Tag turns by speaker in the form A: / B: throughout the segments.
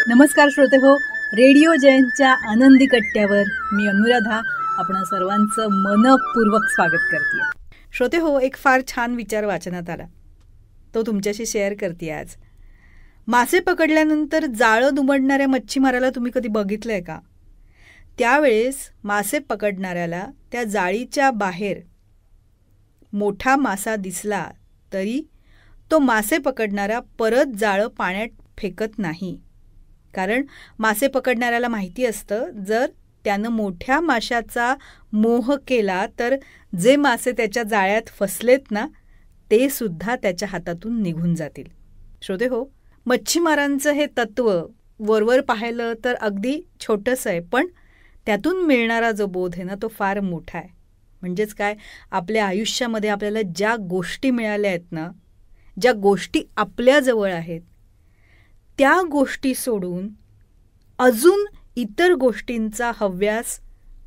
A: नमस्कार श्रोते हो, रेडिओ जयंतच्या आनंदी कट्ट्यावर मी अनुराधा आपण सर्वांचं मनपूर्वक स्वागत करते. श्रोते हो, एक फार छान विचार वाचनात आला, तो तुमच्याशी शेअर करते आज. मासे पकडल्यानंतर जाळं दुमडणाऱ्या मच्छीमाराला तुम्ही कधी बघितलंय का? त्यावेळेस मासे पकडणाऱ्याला त्या जाळीच्या बाहेर मोठा मासा दिसला तरी तो मासे पकडणारा परत जाळं पाण्यात फेकत नाही. कारण मासे पकडणाऱ्याला माहिती असतं, जर त्यानं मोठ्या माशाचा मोह केला तर जे मासे त्याच्या जाळ्यात फसलेत ना, ते सुद्धा त्याच्या हातातून निघून जातील. श्रोते हो, मच्छीमारांचं हे तत्त्व वरवर पाहिलं तर अगदी छोटंसं आहे, पण त्यातून मिळणारा जो बोध आहे ना, तो फार मोठा आहे. म्हणजेच काय, आपल्या आयुष्यामध्ये आपल्याला ज्या गोष्टी मिळाल्या आहेत ना, ज्या गोष्टी आपल्याजवळ आहेत, त्या गोष्टी सोडून अजून इतर गोष्टींचा हव्यास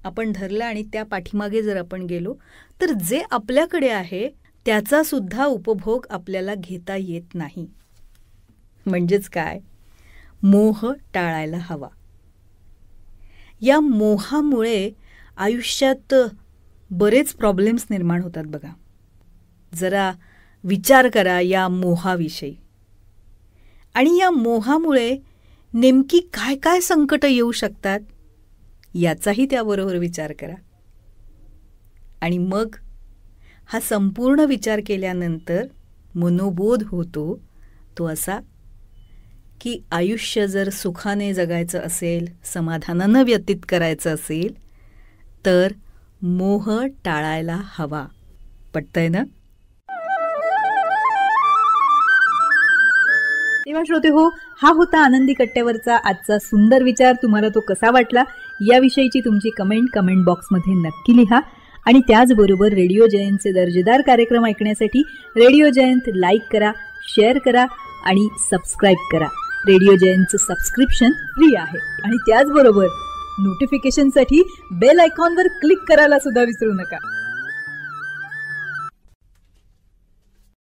A: आपण धरला आणि त्या पाठीमागे जर आपण गेलो तर जे आपल्याकडे आहे त्याचा सुद्धा उपभोग आपल्याला घेता येत नाही. म्हणजेच काय, मोह टाळायला हवा. या मोहामुळे आयुष्यात बरेच प्रॉब्लेम्स निर्माण होतात बघा. जरा विचार करा या मोहाविषयी. आणि या मोहामुळे नेमकी काय काय संकटं येऊ शकतात याचाही त्याबरोबर विचार करा. आणि मग हा संपूर्ण विचार केल्यानंतर मनोबोध होतो तो असा की आयुष्य जर सुखाने जगायचं असेल, समाधानानं व्यतीत करायचं असेल तर मोह टाळायला हवा. पटतंय ना? तेव्हा श्रोते हो, हा होता आनंदी कट्ट्यावरचा आजचा सुंदर विचार. तुम्हाला तो कसा वाटला याविषयीची तुमची कमेंट बॉक्समध्ये नक्की लिहा. आणि त्याचबरोबर रेडिओ जयंतचे दर्जेदार कार्यक्रम ऐकण्यासाठी रेडिओ जयंत लाईक करा, शेअर करा आणि सबस्क्राईब करा. रेडिओ जयंतचं सबस्क्रिप्शन फ्री आहे. आणि त्याचबरोबर नोटिफिकेशनसाठी बेल आयकॉनवर क्लिक करायला सुद्धा विसरू नका.